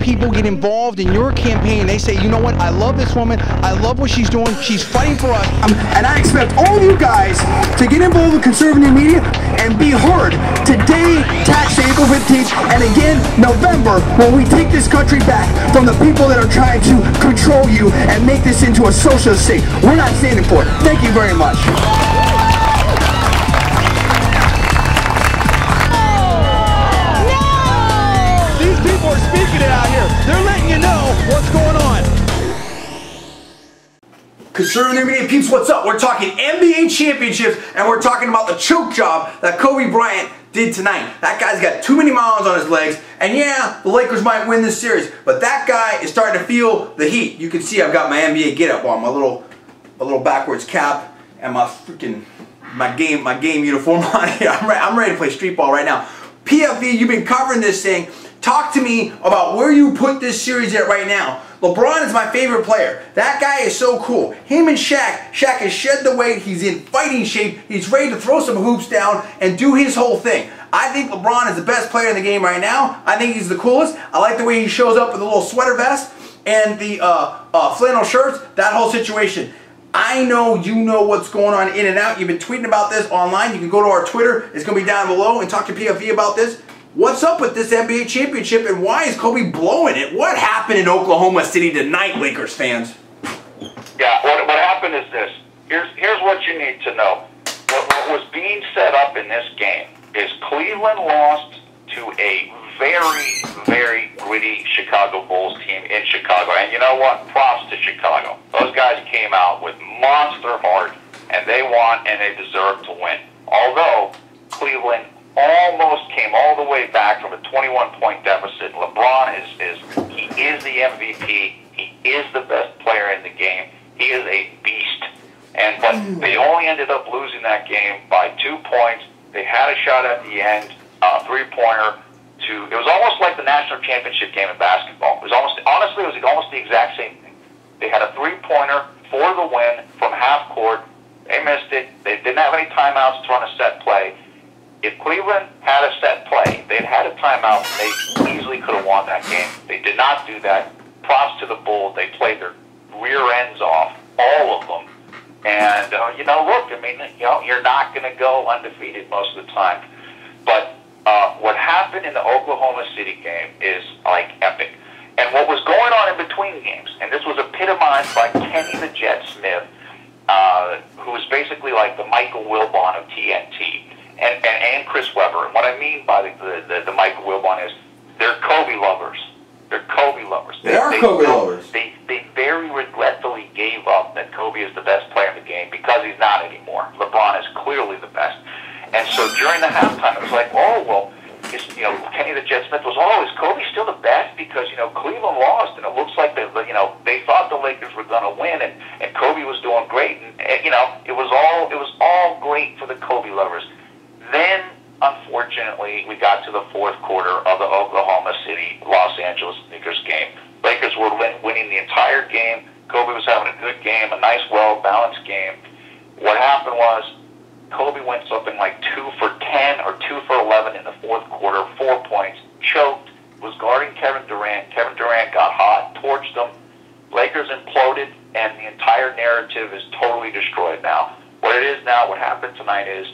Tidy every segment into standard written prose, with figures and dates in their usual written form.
people get involved in your campaign. They say, you know what, I love this woman, I love what she's doing, she's fighting for us. And I expect all of you guys to get involved with conservative media and be heard today, tax April 15th, and again November, when we take this country back from the people that are trying to control you and make this into a socialist state. We're not standing for it. Thank you very much. These people are speaking it out here. They're letting you know what's going on. Conservative media peeps, what's up? We're talking NBA championships, and we're talking about the choke job that Kobe Bryant did tonight. That guy's got too many miles on his legs, and yeah, the Lakers might win this series, but that guy is starting to feel the heat. You can see I've got my NBA get-up on, my little backwards cap, and my game uniform on here. I'm ready to play street ball right now. PFV, you've been covering this thing. Talk to me about where you put this series at right now. LeBron is my favorite player. That guy is so cool. Him and Shaq has shed the weight. He's in fighting shape. He's ready to throw some hoops down and do his whole thing. I think LeBron is the best player in the game right now. I think he's the coolest. I like the way he shows up with a little sweater vest and the flannel shirts, that whole situation. I know you know what's going on in and out. You've been tweeting about this online. You can go to our Twitter. It's going to be down below, and talk to PFV about this. What's up with this NBA championship, and why is Kobe blowing it? What happened in Oklahoma City tonight, Lakers fans? Yeah, what happened is this. Here's what you need to know. What was being set up in this game is Cleveland lost to a very, very gritty Chicago Bulls team in Chicago. And you know what? Props to Chicago. Those guys came out with monster heart, and they want and they deserve to win. Although Cleveland almost came all the way back from a 21-point deficit. LeBron is the MVP. He is the best player in the game. He is a beast. But they only ended up losing that game by 2 points. They had a shot at the end, three-pointer. It was almost like the national championship game in basketball. It was almost the exact same thing. They had a three-pointer for the win from half court. They missed it. They didn't have any timeouts to run a set play. If Cleveland had a set play, they'd had a timeout, they easily could have won that game. They did not do that. Props to the Bulls. They played their rear ends off, all of them. And, look, you're not going to go undefeated most of the time. But what happened in the Oklahoma City game is, like, epic. And what was going on in between games, and this was epitomized by Kenny the Jet Smith, who was basically like the Michael Wilbon of TNT. And Chris Webber. And what I mean by the Michael Wilbon is they're Kobe lovers. They're Kobe lovers. They are Kobe lovers. They very regretfully gave up that Kobe is the best player in the game because he's not anymore. LeBron is clearly the best. And so during the halftime, it was like, Kenny the Jet Smith was, is Kobe still the best? Because, Cleveland lost, and it looks like they thought the Lakers were going to win, and Kobe was doing great. And it was all great for the Kobe lovers. Then, unfortunately, we got to the fourth quarter of the Oklahoma City-Los Angeles Lakers game. Lakers were winning the entire game. Kobe was having a good game, a nice, well-balanced game. What happened was Kobe went something like 2 for 10 or 2 for 11 in the fourth quarter, 4 points, choked, was guarding Kevin Durant. Kevin Durant got hot, torched them. Lakers imploded, and the entire narrative is totally destroyed now. What it is now, what happened tonight is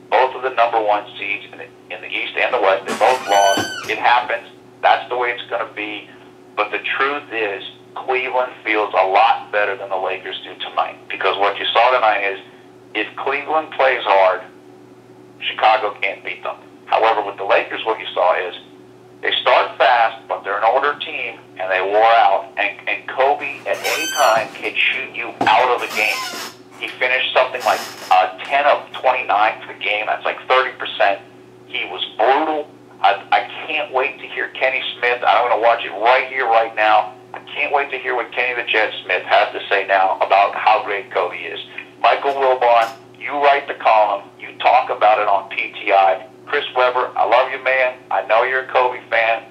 both of the number one seeds in the East and the West, they both lost. It happens. That's the way it's going to be. But the truth is, Cleveland feels a lot better than the Lakers do tonight. Because what you saw tonight is, if Cleveland plays hard, Chicago can't beat them. However, with the Lakers, what you saw is, they start fast, but they're an older team, and they wore out. And Kobe, at any time, can shoot you out of the game. He finished something like 10 of 29 for the game. That's like 30%. He was brutal. I can't wait to hear Kenny Smith. I'm going to watch it right here, right now. I can't wait to hear what Kenny the Jet Smith has to say now about how great Kobe is. Michael Wilbon, you write the column. You talk about it on PTI. Chris Webber, I love you, man. I know you're a Kobe fan.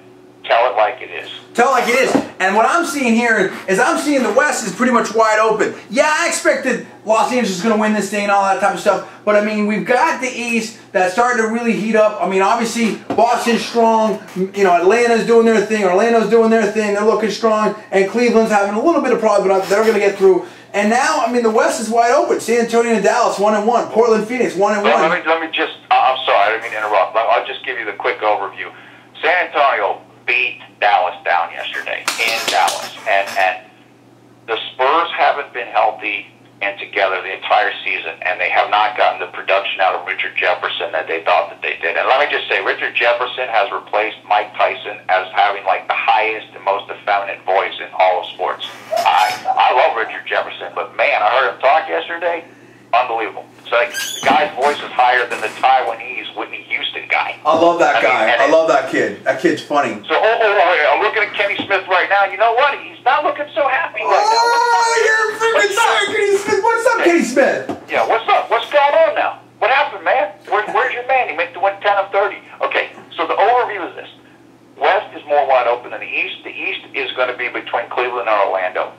Tell it like it is. Tell it like it is. And what I'm seeing here is I'm seeing the West is pretty much wide open. Yeah, I expected Los Angeles is going to win this thing and all that type of stuff. But, I mean, we've got the East that's starting to really heat up. I mean, obviously, Boston's strong. You know, Atlanta's doing their thing. Orlando's doing their thing. They're looking strong. And Cleveland's having a little bit of problems, but they're going to get through. And now, I mean, the West is wide open. San Antonio and Dallas, 1-1. Portland, Phoenix, 1-1. Let me just, I'm sorry, I didn't mean to interrupt. I'll just give you the quick overview. San Antonio beat Dallas down yesterday in Dallas. And the Spurs haven't been healthy and together the entire season, and they have not gotten the production out of Richard Jefferson that they thought that they did. And let me just say, Richard Jefferson has replaced Mike Tyson as having like the highest and most effeminate voice in all of sports. I love Richard Jefferson, but man, I heard him talk yesterday. Unbelievable. It's like the guy's voice is higher than the Taiwanese Whitney Houston guy. I love that guy. I love that kid. That kid's funny. So, I'm looking at Kenny Smith right now. You know what? He's not looking so happy right now. You're freaking sorry, Kenny Smith. What's up, Kenny Smith? Yeah, what's up? What's going on now? What happened, man? Where's your man? He meant to win 10 of 30. Okay, so the overview is this. West is more wide open than the East. The East is going to be between Cleveland and Orlando.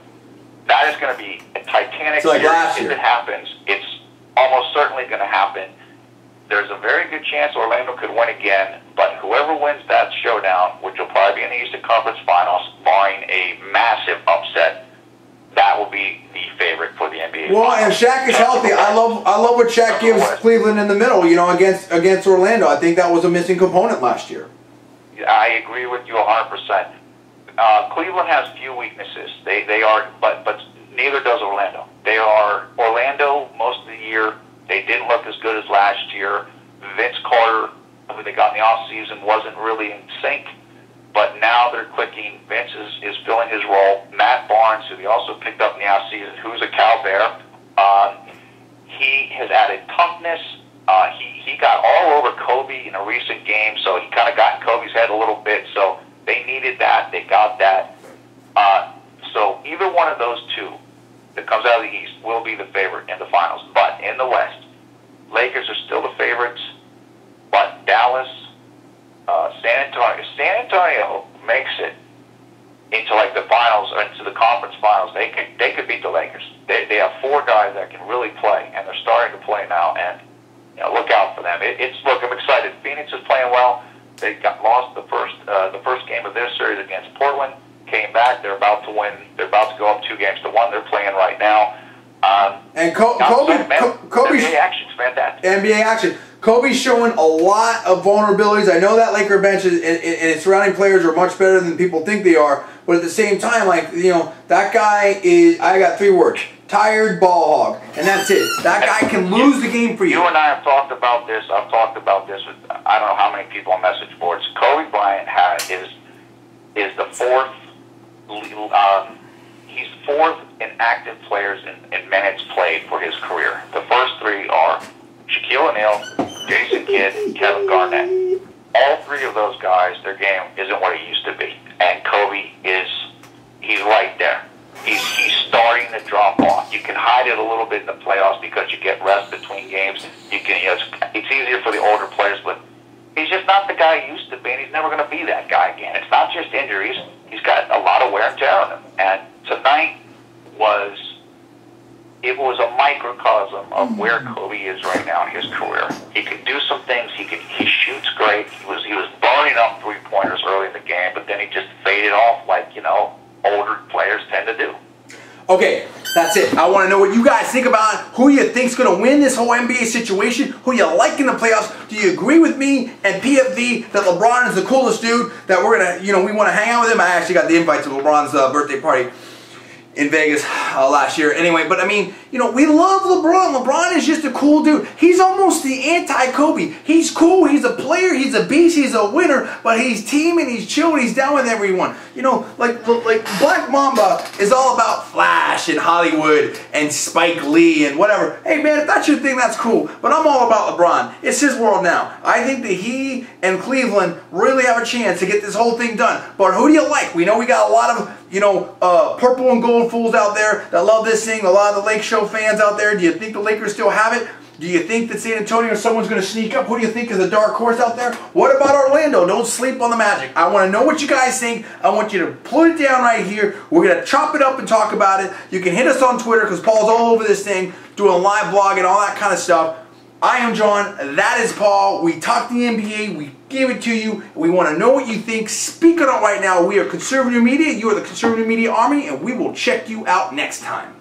That is going to be a titanic series if it happens. It's almost certainly going to happen. There's a very good chance Orlando could win again, but whoever wins that showdown, which will probably be in the Eastern Conference Finals, barring a massive upset, that will be the favorite for the NBA. Well, and Shaq is healthy. I love what Shaq gives Cleveland in the middle. You know, against Orlando. I think that was a missing component last year. I agree with you 100%. Cleveland has few weaknesses. They are, but neither does Orlando. They are Orlando most of the year. They didn't look as good as last year. Vince Carter, who they got in the offseason, wasn't really in sync, but now they're clicking. Vince is filling his role. Matt Barnes, who they also picked up in the offseason, who's a Cal Bear, he has added toughness. He got all over Kobe in a recent game, so he kind of got in Kobe's head a little bit, so they needed that. They got that. So either one of those two that comes out of the East will be the favorite in the finals. But in the West, Lakers are still the favorites, but Dallas, San Antonio makes it into like the finals or into the conference finals. They could beat the Lakers. They have four guys that can really play, and they're starting to play now. And look out for them. Look, I'm excited. Phoenix is playing well. They lost the first game of their series against Portland. Came back. They're about to win. They're about to go up 2-1. They're playing right now. And Kobe's NBA action's fantastic. NBA action. Kobe's showing a lot of vulnerabilities. I know that Laker bench and its surrounding players are much better than people think they are. But at the same time, that guy is. I got 3 words: tired ball hog, and that's it. That guy can lose the game for you. You and I have talked about this. I've talked about this with I don't know how many people on message boards. Kobe Bryant is the fourth. He's fourth in active players in minutes played for his career. The first 3 are Shaquille O'Neal, Jason Kidd, Kevin Garnett. All 3 of those guys, their game isn't what it used to be. And Kobe he's right there. He's starting to drop off. You can hide it a little bit in the playoffs because you get rest between games. It's easier for the older players, but he's just not the guy he used to be, and he's never going to be that guy again. It's not just injuries. He's got a lot of wear and tear on him. And tonight was a microcosm of where Kobe is right now in his career. He can do some things. He shoots great. He was burning up 3-pointers early in the game, but then he just faded off like, older players tend to do. Okay, that's it. I want to know what you guys think about it. Who you think's going to win this whole NBA situation? Who you like in the playoffs? Do you agree with me and PFV that LeBron is the coolest dude? That we're going to, we want to hang out with him? I actually got the invite to LeBron's birthday party in Vegas last year. Anyway, but we love LeBron. LeBron is just a cool dude. He's almost the anti-Kobe. He's cool. He's a player. He's a beast. He's a winner. But he's teaming. He's chilling. He's down with everyone. Like Black Mamba is all about Flash and Hollywood and Spike Lee and whatever. Hey man, if that's your thing, that's cool. But I'm all about LeBron. It's his world now. I think that he and Cleveland really have a chance to get this whole thing done. But who do you like? We know we got a lot of purple and gold fools out there that love this thing. A lot of the Lake Show fans out there. Do you think the Lakers still have it? Do you think that San Antonio or someone's going to sneak up? Who do you think is a dark horse out there? What about Orlando? Don't sleep on the Magic. I want to know what you guys think. I want you to put it down right here. We're going to chop it up and talk about it. You can hit us on Twitter because Paul's all over this thing, doing a live blog and all that kind of stuff. I am John. That is Paul. We talk the NBA. We give it to you. We want to know what you think. Speak on it right now. We are Conservative Media. You are the Conservative Media Army, and we will check you out next time.